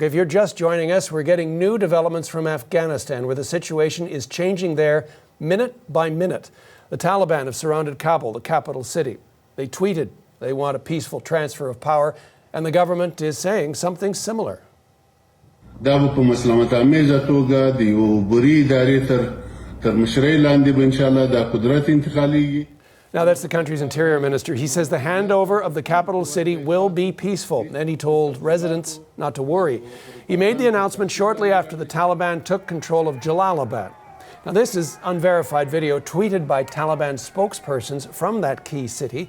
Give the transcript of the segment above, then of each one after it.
If you're just joining us, we're getting new developments from Afghanistan, where the situation is changing there minute by minute. The Taliban have surrounded Kabul, the capital city. They tweeted they want a peaceful transfer of power, and the government is saying something similar. Now that's the country's interior minister. He says the handover of the capital city will be peaceful, and he told residents not to worry. He made the announcement shortly after the Taliban took control of Jalalabad. Now this is unverified video tweeted by Taliban spokespersons from that key city.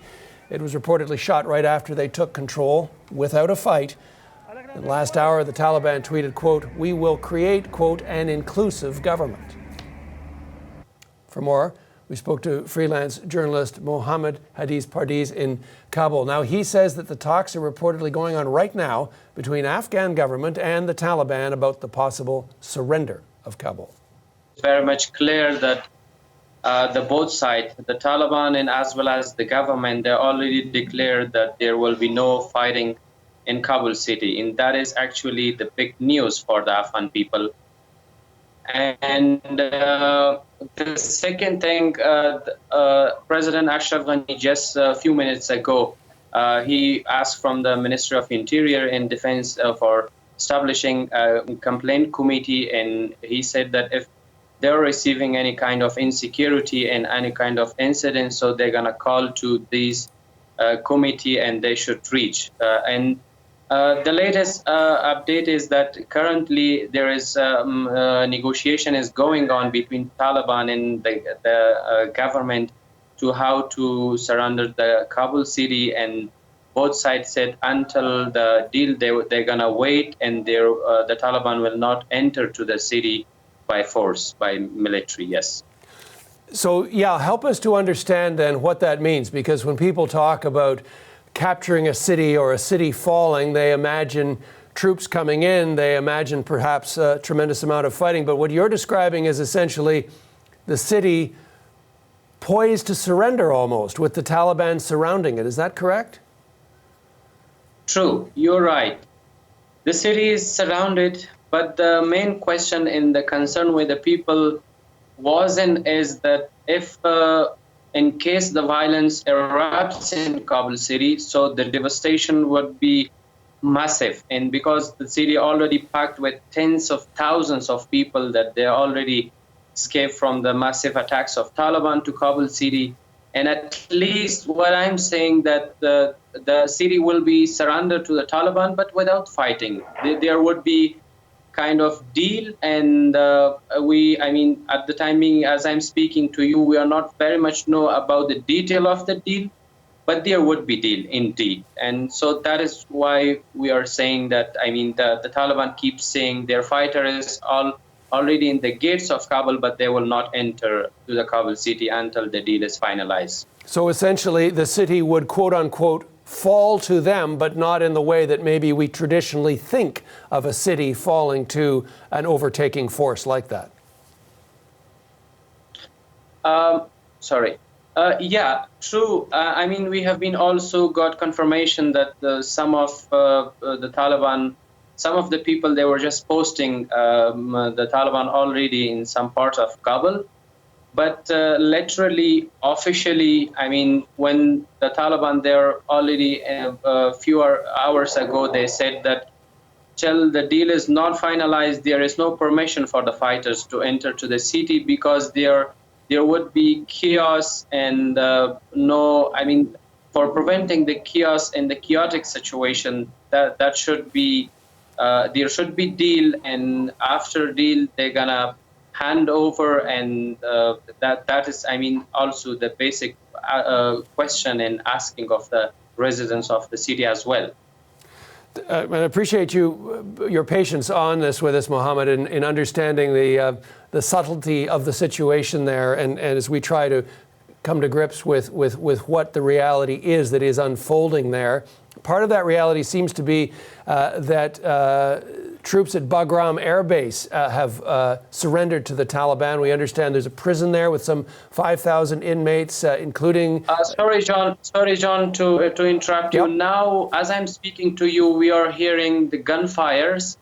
It was reportedly shot right after they took control without a fight. In the last hour, the Taliban tweeted, quote, "We will create, quote, an inclusive government." For more, we spoke to freelance journalist Mohammed Hadiz Pardiz in Kabul. Now, he says that the talks are reportedly going on right now between Afghan government and the Taliban about the possible surrender of Kabul. It's very much clear that the both sides, the Taliban and as well as the government, they already declared that there will be no fighting in Kabul city. And that is actually the big news for the Afghan people. And the second thing, President Ashraf Ghani just a few minutes ago, he asked from the Ministry of Interior and Defense for establishing a complaint committee, and he said that if they're receiving any kind of insecurity and any kind of incident, so they're gonna call to this committee and they should reach. The latest update is that currently there is negotiation is going on between Taliban and the government to how to surrender the Kabul city, and both sides said until the deal they're gonna wait, and the Taliban will not enter to the city by force, by military, yes. So yeah, help us to understand then what that means, because when people talk about capturing a city or a city falling, they imagine troops coming in, they imagine perhaps a tremendous amount of fighting. But what you're describing is essentially the city poised to surrender almost, with the Taliban surrounding it. Is that correct? True, you're right. The city is surrounded, but the main question and the concern with the people is that if in case the violence erupts in Kabul city, so the devastation would be massive. And because the city already packed with tens of thousands of people, that they already escaped from the massive attacks of Taliban to Kabul city. And at least what I'm saying that the city will be surrendered to the Taliban, but without fighting. There would be kind of deal, and at the timing as I'm speaking to you, we are not very much know about the detail of the deal, but there would be deal indeed. And so that is why we are saying that, the Taliban keeps saying their fighters already in the gates of Kabul, but they will not enter to the Kabul city until the deal is finalized. So essentially the city would, quote unquote, fall to them, but not in the way that maybe we traditionally think of a city falling to an overtaking force like that. Yeah, true. We have been also got confirmation that some of the Taliban, some of the people, they were just posting the Taliban already in some parts of Kabul. But literally, officially, when the Taliban, they're already a few hours ago, they said that till the deal is not finalized, there is no permission for the fighters to enter to the city, because there would be chaos and for preventing the chaos and the chaotic situation, that should be, there should be deal, and after deal, they're gonna hand over, and that is, also the basic question and asking of the residents of the city as well. I appreciate your patience on this with us, Mohammed, in understanding the subtlety of the situation there, and as we try to come to grips with what the reality is that is unfolding there. Part of that reality seems to be that troops at Bagram Air Base have surrendered to the Taliban. We understand there's a prison there with some 5,000 inmates, including... Sorry, John, to interrupt you. Now, as I'm speaking to you, we are hearing the gunfires,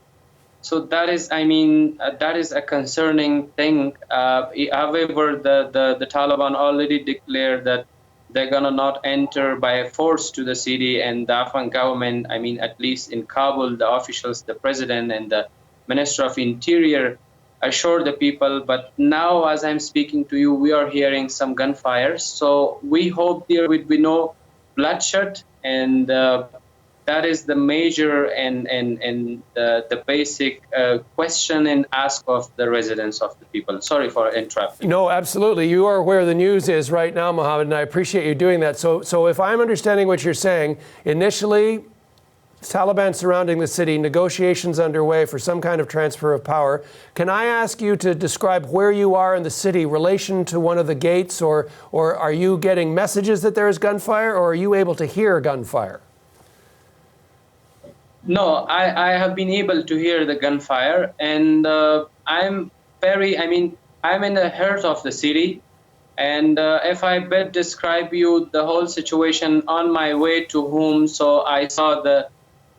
So that is, I mean, that is a concerning thing. However, the Taliban already declared that they're gonna not enter by force to the city, and the Afghan government, I mean, at least in Kabul, the officials, the president and the Minister of Interior assure the people. But now, as I'm speaking to you, we are hearing some gunfires. So we hope there will be no bloodshed, and that is the major and the basic question and ask of the residents of the people. Sorry for interrupting. No, absolutely. You are where the news is right now, Mohammed, and I appreciate you doing that. So if I'm understanding what you're saying, initially, Taliban surrounding the city, negotiations underway for some kind of transfer of power. Can I ask you to describe where you are in the city, relation to one of the gates, or are you getting messages that there is gunfire, or are you able to hear gunfire? No, I have been able to hear the gunfire, and I'm in the heart of the city. And if I best describe you the whole situation on my way to home, so I saw the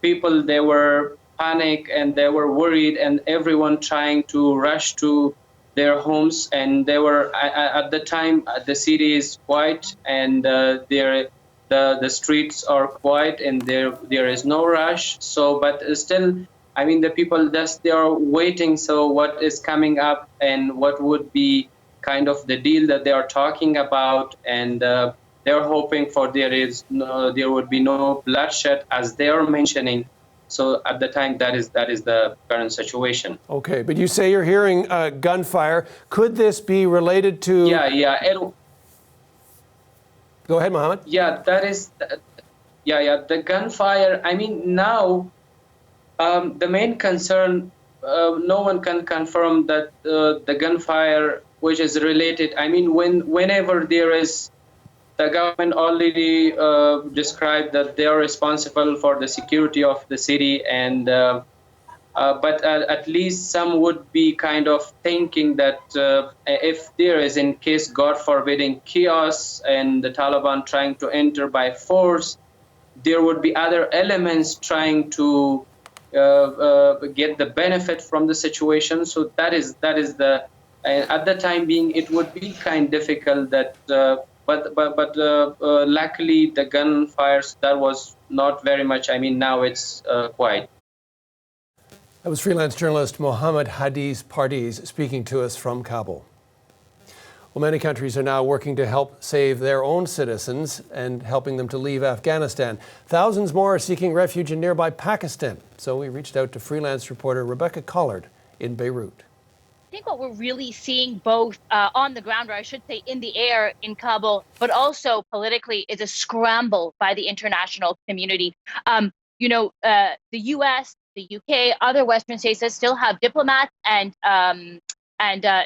people, they were panicked and they were worried, and everyone trying to rush to their homes. And they were, at the time, the city is quiet, and the streets are quiet, and there is no rush. So, but still, I mean, the people just, they are waiting. So what is coming up, and what would be kind of the deal that they are talking about, and they're hoping for there would be no bloodshed, as they are mentioning. So at the time, that is the current situation. Okay, but you say you're hearing gunfire. Could this be related to? Yeah. Go ahead, Mohammed. Yeah, that is. The gunfire. I mean, now the main concern. No one can confirm that the gunfire, which is related. I mean, whenever there is, the government already described that they are responsible for the security of the city, and but at least some would be kind of thinking that if there is, in case, God forbidding, chaos and the Taliban trying to enter by force, there would be other elements trying to get the benefit from the situation. So that is the at the time being, it would be kind of difficult that. But luckily, the gunfires, that was not very much. I mean, now it's quiet. That was freelance journalist Mohammed Hadiz Pardiz speaking to us from Kabul. Well, many countries are now working to help save their own citizens and helping them to leave Afghanistan. Thousands more are seeking refuge in nearby Pakistan. So we reached out to freelance reporter Rebecca Collard in Beirut. I think what we're really seeing both on the ground, or I should say in the air in Kabul, but also politically, is a scramble by the international community. The U.S., the U.K., other Western states that still have diplomats and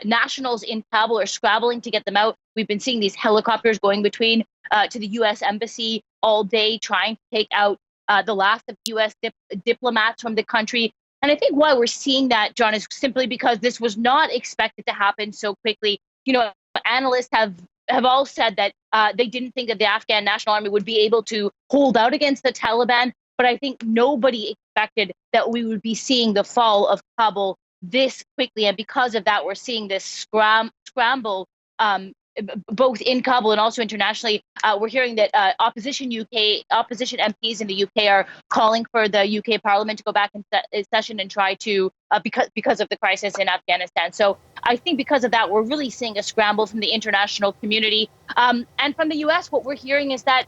nationals in Kabul are scrabbling to get them out. We've been seeing these helicopters going between to the U.S. embassy all day, trying to take out the last of U.S. diplomats from the country. And I think why we're seeing that, John, is simply because this was not expected to happen so quickly. You know, analysts have all said that they didn't think that the Afghan National Army would be able to hold out against the Taliban. But I think nobody expected that we would be seeing the fall of Kabul this quickly. And because of that, we're seeing this scramble both in Kabul and also internationally. We're hearing that opposition MPs in the UK are calling for the UK Parliament to go back in session and try to, because of the crisis in Afghanistan. So I think because of that, we're really seeing a scramble from the international community. And from the US, what we're hearing is that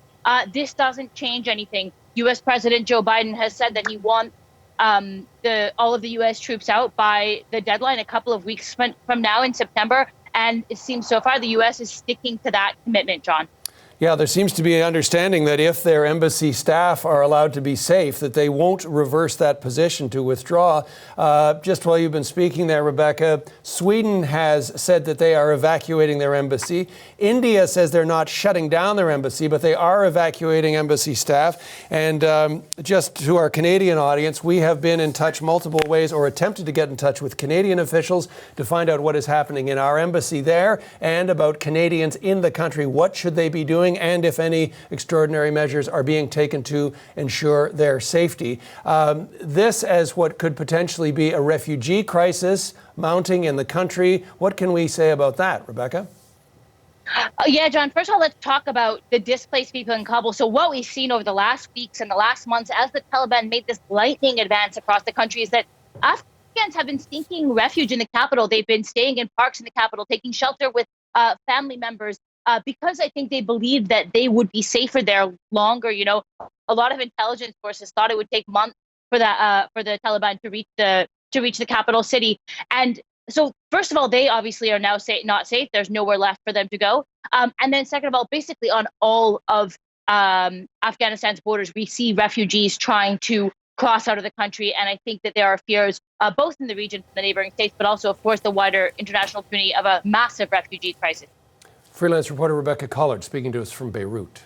this doesn't change anything. US President Joe Biden has said that he wants all of the US troops out by the deadline a couple of weeks from now in September. And it seems so far the U.S. is sticking to that commitment, John. Yeah, there seems to be an understanding that if their embassy staff are allowed to be safe, that they won't reverse that position to withdraw. Just while you've been speaking there, Rebecca, Sweden has said that they are evacuating their embassy. India says they're not shutting down their embassy, but they are evacuating embassy staff. And just to our Canadian audience, we have been in touch multiple ways, or attempted to get in touch with Canadian officials to find out what is happening in our embassy there and about Canadians in the country. What should they be doing doing and if any extraordinary measures are being taken to ensure their safety. This as what could potentially be a refugee crisis mounting in the country. What can we say about that, Rebecca? Yeah, John, first of all, let's talk about the displaced people in Kabul. So what we've seen over the last weeks and the last months as the Taliban made this lightning advance across the country is that Afghans have been seeking refuge in the capital. They've been staying in parks in the capital, taking shelter with family members because I think they believed that they would be safer there longer. You know, a lot of intelligence forces thought it would take months for the Taliban to reach the capital city. And so, first of all, they obviously are now not safe. There's nowhere left for them to go. And then, second of all, basically on all of Afghanistan's borders, we see refugees trying to cross out of the country. And I think that there are fears, both in the region, the neighboring states, but also, of course, the wider international community of a massive refugee crisis. Freelance reporter Rebecca Collard speaking to us from Beirut.